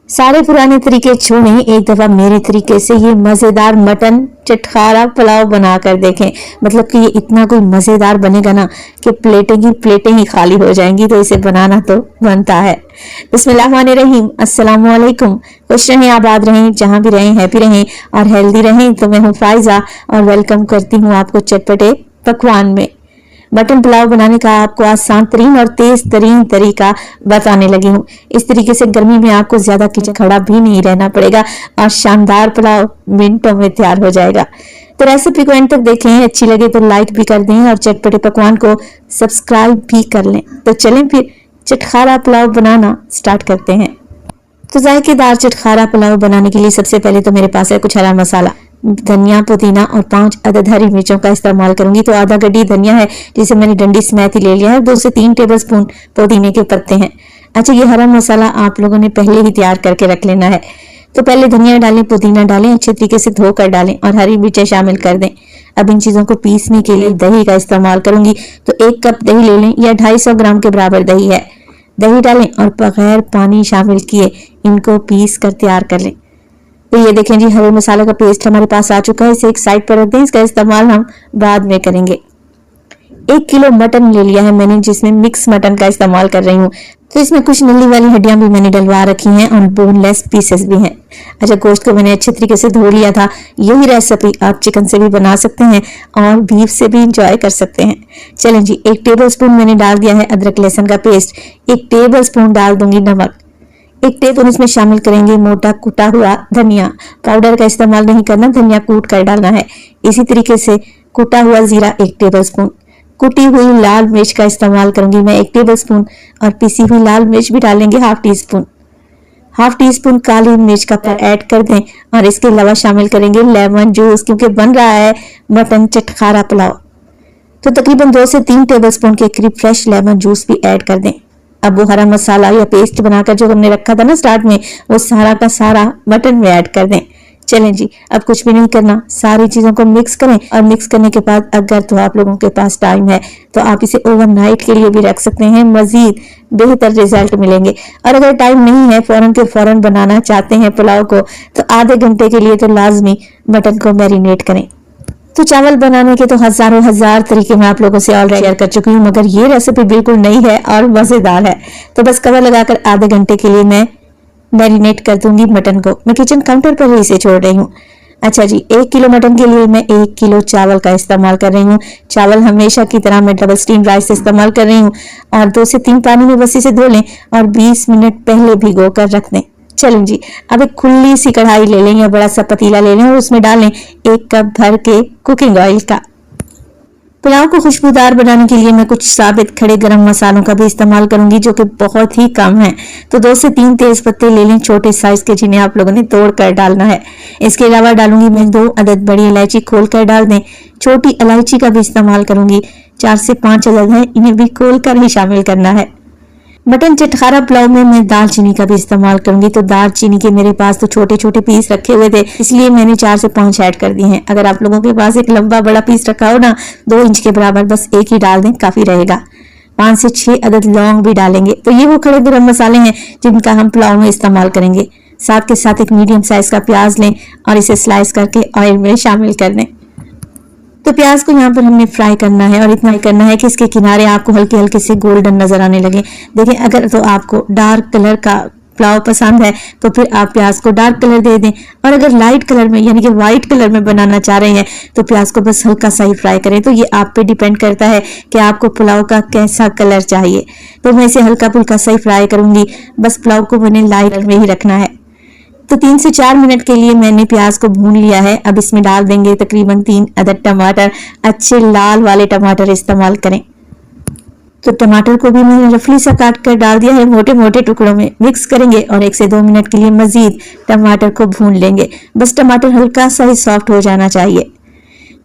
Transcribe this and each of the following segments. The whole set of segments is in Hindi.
सारे पुराने तरीके छोड़ें, एक दफा मेरे तरीके से ये मजेदार मटन चटखारा पुलाव बनाकर देखें। मतलब कि ये इतना कोई मजेदार बनेगा ना कि प्लेटें ही खाली हो जाएंगी। तो इसे बनाना तो बनता है। बिस्मिल्लाहिर्रहमानिर्रहीम, अस्सलाम वालेकुम। खुश रहें, आबाद रहें, जहां भी रहें हैप्पी रहें और हेल्दी रहें। तो मैं हूँ फाइजा और वेलकम करती हूँ आपको चटपटे पकवान में। मटन पुलाव बनाने का आपको आसान तरीन और तेज तरीन तरीका बताने लगी हूँ। इस तरीके से गर्मी में आपको ज्यादा किचन खड़ा भी नहीं रहना पड़ेगा और शानदार पुलाव मिनटों में तैयार हो जाएगा। तो रेसिपी को एंड तक देखें, अच्छी लगे तो लाइक भी कर दें और चटपटे पकवान को सब्सक्राइब भी कर लें। तो चलें फिर चटखारा पुलाव बनाना स्टार्ट करते हैं। तो जायकेदार चटखारा पुलाव बनाने के लिए सबसे पहले तो मेरे पास है कुछ हरा मसाला, धनिया, पुदीना और 5 अदद हरी मिर्चों का इस्तेमाल करूंगी। तो आधा गड्डी धनिया है जिसे मैंने डंडी समेत ही ले लिया है। 2 से 3 टेबलस्पून पुदीने के पत्ते हैं। अच्छा, ये हरा मसाला आप लोगों ने पहले ही तैयार करके रख लेना है। तो पहले धनिया डालें, पुदीना डालें, अच्छे तरीके से धोकर डालें और हरी मिर्चें शामिल कर दें। अब इन चीजों को पीसने के लिए दही का इस्तेमाल करूंगी। तो 1 कप दही ले लें या 250 ग्राम के बराबर दही है। दही डालें और बगैर पानी शामिल किए इनको पीस कर तैयार कर लें। तो ये देखें जी, हरे मसाले का पेस्ट हमारे पास आ चुका है। इसे एक साइड पर रख दें, इसका इस्तेमाल हम बाद में करेंगे। 1 किलो मटन ले लिया है मैंने, जिसमें मिक्स मटन का इस्तेमाल कर रही हूँ। तो इसमें कुछ नली वाली हड्डियां भी मैंने डलवा रखी हैं और बोनलेस पीसेस भी हैं। अच्छा, गोश्त को मैंने अच्छे तरीके से धो लिया था। यही रेसिपी आप चिकन से भी बना सकते हैं और बीफ से भी इंजॉय कर सकते हैं। चलें जी, 1 टेबलस्पून मैंने डाल दिया है अदरक लहसुन का पेस्ट। 1 टेबलस्पून डाल दूंगी नमक। 1 टेबलस्पून इसमें शामिल करेंगे मोटा कुटा हुआ धनिया। पाउडर का इस्तेमाल नहीं करना, धनिया कूट कर डालना है। इसी तरीके से कुटा हुआ जीरा 1 टेबलस्पून। कुटी हुई लाल मिर्च का इस्तेमाल करूंगी मैं 1 टेबलस्पून और पिसी हुई लाल मिर्च भी डालेंगे 1/2 टीस्पून। 1/2 टीस्पून काली मिर्च का पाउडर ऐड कर दें और इसके अलावा शामिल करेंगे लेमन जूस, क्योंकि बन रहा है मटन चटखारा पुलाव। तो तकरीबन 2 से 3 टेबलस्पून के करीब फ्रेश लेमन जूस भी ऐड कर दें। अब वो हरा मसाला या पेस्ट बनाकर जो हमने रखा था ना स्टार्ट में, वो सारा का सारा मटन में ऐड कर दें। चलें जी, अब कुछ भी नहीं करना, सारी चीजों को मिक्स करें और मिक्स करने के बाद अगर तो आप लोगों के पास टाइम है तो आप इसे ओवरनाइट के लिए भी रख सकते हैं, मजीद बेहतर रिजल्ट मिलेंगे। और अगर टाइम नहीं है, फौरन के फौरन बनाना चाहते हैं पुलाव को, तो आधे घंटे के लिए तो लाजमी मटन को मैरिनेट करें। तो चावल बनाने के तो हजार तरीके मैं आप लोगों से ऑलरेडी शेयर कर चुकी हूँ, मगर ये रेसिपी बिल्कुल नई है और मजेदार है। तो बस कवर लगाकर आधे घंटे के लिए मैं मैरिनेट कर दूंगी मटन को। मैं किचन काउंटर पर ही इसे छोड़ रही हूँ। अच्छा जी, 1 किलो मटन के लिए मैं 1 किलो चावल का इस्तेमाल कर रही हूँ। चावल हमेशा की तरह मैं डबल स्टीम राइस इस्तेमाल कर रही हूँ और 2 से 3 पानी में बस इसे धो लें और 20 मिनट पहले भिगो कर रख दें। चलें जी, अब एक खुली सी कढ़ाई ले लें या बड़ा सा पतीला ले लें और उसमें डालें 1 कप भर के कुकिंग ऑयल का। पुलाव को खुशबूदार बनाने के लिए मैं कुछ साबित खड़े गरम मसालों का भी इस्तेमाल करूंगी, जो कि बहुत ही कम है। तो 2 से 3 तेज पत्ते ले लें, छोटे साइज के, जिन्हें आप लोगों ने तोड़ कर डालना है। इसके अलावा डालूंगी मैं 2 अदद बड़ी इलायची, खोल कर डाल दें। छोटी इलायची का भी इस्तेमाल करूंगी, 4 से 5 अदद है, इन्हें भी खोल कर ही शामिल करना है। मटन चटखारा पुलाव में मैं दालचीनी का भी इस्तेमाल करूंगी। तो दालचीनी के मेरे पास तो छोटे छोटे पीस रखे हुए थे, इसलिए मैंने 4 से 5 ऐड कर दिए हैं। अगर आप लोगों के पास एक लंबा बड़ा पीस रखा हो ना 2 इंच के बराबर, बस एक ही डाल दें, काफी रहेगा। 5 से 6 अदद लौंग भी डालेंगे। तो ये वो खड़े गरम मसाले हैं जिनका हम पुलाव में इस्तेमाल करेंगे। साथ के साथ एक मीडियम साइज का प्याज लें और इसे स्लाइस करके ऑयल में शामिल कर दें। तो प्याज को यहाँ पर हमने फ्राई करना है और इतना ही करना है कि इसके किनारे आपको हल्के हल्के से गोल्डन नजर आने लगे। देखिए, अगर तो आपको डार्क कलर का पुलाव पसंद है तो फिर आप प्याज को डार्क कलर दे दें, और अगर लाइट कलर में यानी कि व्हाइट कलर में बनाना चाह रहे हैं तो प्याज को बस हल्का सा ही फ्राई करें। तो ये आप पे डिपेंड करता है कि आपको पुलाव का कैसा कलर चाहिए। तो मैं इसे हल्का फुल्का सा ही फ्राई करूंगी, बस पुलाव को मैंने लाइट कलर में ही रखना है। तो 3 से 4 मिनट के लिए मैंने प्याज को भून लिया है। अब इसमें डाल देंगे तकरीबन 3 अदद टमाटर। अच्छे लाल वाले टमाटर इस्तेमाल करें। तो टमाटर को भी मैंने रफली सा काट कर डाल दिया है, मोटे मोटे टुकड़ों में। मिक्स करेंगे और 1 से 2 मिनट के लिए मजीद टमाटर को भून लेंगे। बस टमाटर हल्का सा ही सॉफ्ट हो जाना चाहिए।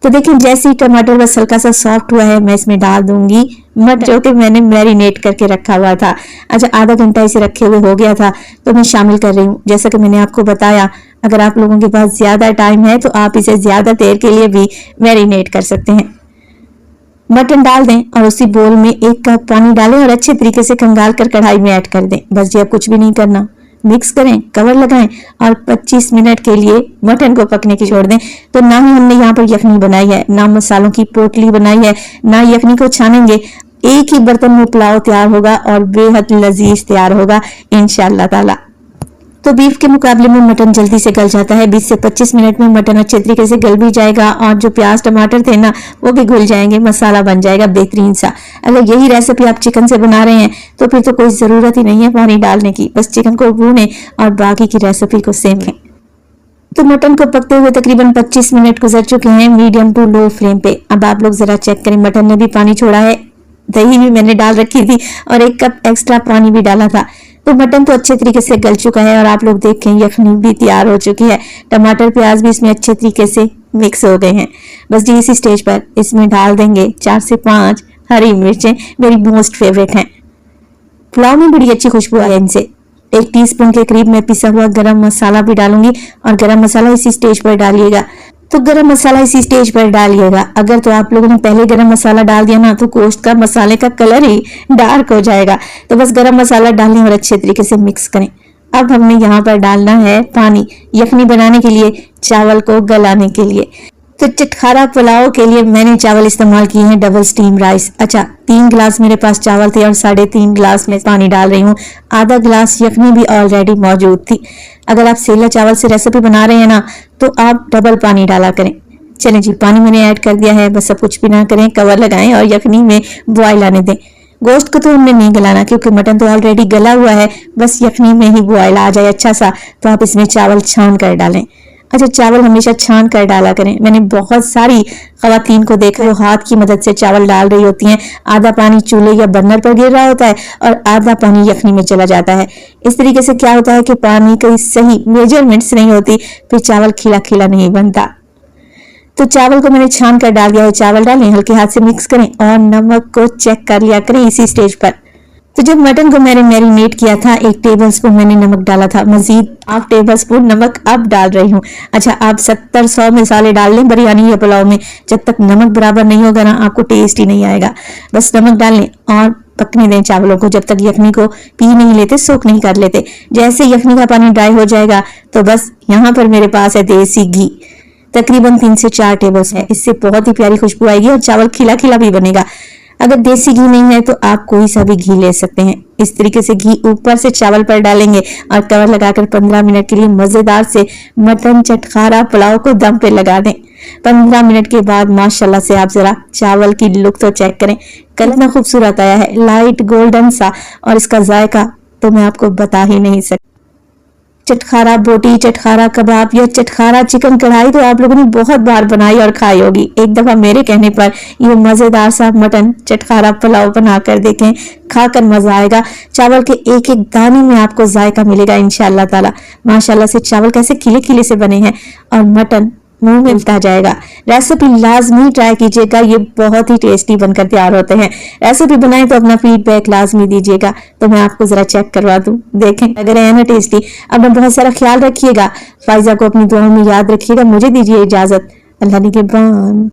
तो देखिए, जैसे ही टमाटर बस हल्का सा सॉफ्ट हुआ है, मैं इसमें डाल दूंगी मटन, जो कि मैंने मैरिनेट करके रखा हुआ था। अच्छा, आधा घंटा इसे रखे हुए हो गया था, तो मैं शामिल कर रही हूँ। जैसा कि मैंने आपको बताया, अगर आप लोगों के पास ज्यादा टाइम है तो आप इसे ज्यादा देर के लिए भी मैरिनेट कर सकते हैं। मटन डाल दें और उसी बोल में 1 कप पानी डालें और अच्छे तरीके से खंगाल कर कढ़ाई में ऐड कर दें। बस जी, अब कुछ भी नहीं करना, मिक्स करें, कवर लगाएं और 25 मिनट के लिए मटन को पकने की छोड़ दें। तो ना ही हमने यहाँ पर यखनी बनाई है, ना मसालों की पोटली बनाई है, ना यखनी को छानेंगे। एक ही बर्तन में पुलाव तैयार होगा और बेहद लजीज तैयार होगा इंशाअल्लाह ताला। तो बीफ के मुकाबले में मटन जल्दी से गल जाता है। 20 से 25 मिनट में मटन अच्छे तरीके से गल भी जाएगा और जो प्याज टमाटर थे ना वो भी घुल जाएंगे, मसाला बन जाएगा बेहतरीन सा। अगर यही रेसिपी आप चिकन से बना रहे हैं तो फिर तो कोई जरूरत ही नहीं है पानी डालने की, बस चिकन को भूनें और बाकी की रेसिपी को सेकें। तो मटन को पकते हुए तकरीबन 25 मिनट गुजर चुके हैं मीडियम टू लो फ्लेम पे। अब आप लोग जरा चेक करें, मटन ने भी पानी छोड़ा है, दही भी मैंने डाल रखी थी और 1 कप एक्स्ट्रा पानी भी डाला था। तो मटन तो अच्छे तरीके से गल चुका है और आप लोग देखें यखनी भी तैयार हो चुकी है, टमाटर प्याज भी इसमें अच्छे तरीके से मिक्स हो गए हैं। बस जी इसी स्टेज पर इसमें डाल देंगे 4 से 5 हरी मिर्चें, मेरी मोस्ट फेवरेट हैं। पुलाव में बड़ी अच्छी खुशबू है इनसे। 1 टीस्पून के करीब मैं पिसा हुआ गरम मसाला भी डालूंगी और गरम मसाला इसी स्टेज पर डालिएगा। तो गरम मसाला इसी स्टेज पर डालिएगा। अगर तो आप लोगों ने पहले गरम मसाला डाल दिया ना तो गोश्त का मसाले का कलर ही डार्क हो जाएगा। तो बस गरम मसाला डालें और अच्छे तरीके से मिक्स करें। अब हमने यहाँ पर डालना है पानी यखनी बनाने के लिए, चावल को गलाने के लिए। तो चटखारा पुलाव के लिए मैंने चावल इस्तेमाल किए हैं डबल स्टीम राइस। अच्छा 3 गिलास मेरे पास चावल थे और 3.5 गिलास में पानी डाल रही हूँ। आधा गिलास यखनी भी ऑलरेडी मौजूद थी। अगर आप सेला चावल से रेसिपी बना रहे हैं ना तो आप डबल पानी डाला करें। चलें जी पानी मैंने ऐड कर दिया है, बस अब कुछ भी ना करें, कवर लगाएं और यखनी में बॉयल आने दें। गोश्त को तो हमने नहीं गलाना क्योंकि मटन तो ऑलरेडी गला हुआ है, बस यखनी में ही बॉयल आ जाए अच्छा सा तो आप इसमें चावल छान कर डालें। अच्छा चावल हमेशा छान कर डाला करें। मैंने बहुत सारी खवातीन को देखा जो हाथ की मदद से चावल डाल रही होती हैं, आधा पानी चूल्हे या बर्नर पर गिर रहा होता है और आधा पानी यखनी में चला जाता है। इस तरीके से क्या होता है कि पानी की सही मेजरमेंट्स नहीं होती, फिर चावल खिला खिला नहीं बनता। तो चावल को मैंने छान कर डाल दिया है। चावल डालें, हल्के हाथ से मिक्स करें और नमक को चेक कर लिया करें इसी स्टेज पर। तो जब मटन को मैंने मैरिनेट किया था 1 टेबलस्पून मैंने नमक डाला था, मजीद 1/2 टेबलस्पून नमक अब डाल रही हूँ। अच्छा आप 70-100 मसाले डाल लें बिरयानी या पुलाव में, जब तक नमक बराबर नहीं होगा ना आपको टेस्ट ही नहीं आएगा। बस नमक डाल लें और पकने दें चावलों को जब तक यखनी को पी नहीं लेते, सोख नहीं कर लेते। जैसे यखनी का पानी ड्राई हो जाएगा तो बस यहाँ पर मेरे पास है देसी घी, तकरीबन 3 से 4 टेबल्स है। इससे बहुत ही प्यारी खुशबू आएगी और चावल खिला खिला भी बनेगा। अगर देसी घी नहीं है तो आप कोई सा भी घी ले सकते हैं। इस तरीके से घी ऊपर से चावल पर डालेंगे और कवर लगाकर 15 मिनट के लिए मजेदार से मटन चटखारा पुलाव को दम पे लगा दें। 15 मिनट के बाद माशाल्लाह से आप जरा चावल की लुक तो चेक करें, कलर इतना खूबसूरत आया है, लाइट गोल्डन सा, और इसका जायका तो मैं आपको बता ही नहीं सकती। चटखारा बोटी, चटखारा कबाब या चटखारा चिकन कढ़ाई तो आप लोगों ने बहुत बार बनाई और खाई होगी। एक दफा मेरे कहने पर ये मजेदार सा मटन चटखारा पुलाव बना कर देखें, खाकर मजा आएगा। चावल के एक एक दाने में आपको जायका मिलेगा इंशाअल्लाह ताला। माशाल्लाह से चावल कैसे खिले खिले से बने हैं और मटन मुंह में मिलता जाएगा। रेसिपी लाजमी ट्राई कीजिएगा, ये बहुत ही टेस्टी बनकर तैयार होते हैं। रेसिपी बनाएं तो अपना फीडबैक लाजमी दीजिएगा। तो मैं आपको जरा चेक करवा दूं, देखें अगर है ना टेस्टी। अपना बहुत सारा ख्याल रखिएगा, फाइजा को अपनी दुआओं में याद रखिएगा। मुझे दीजिए इजाजत, अल्लाह निगहबान।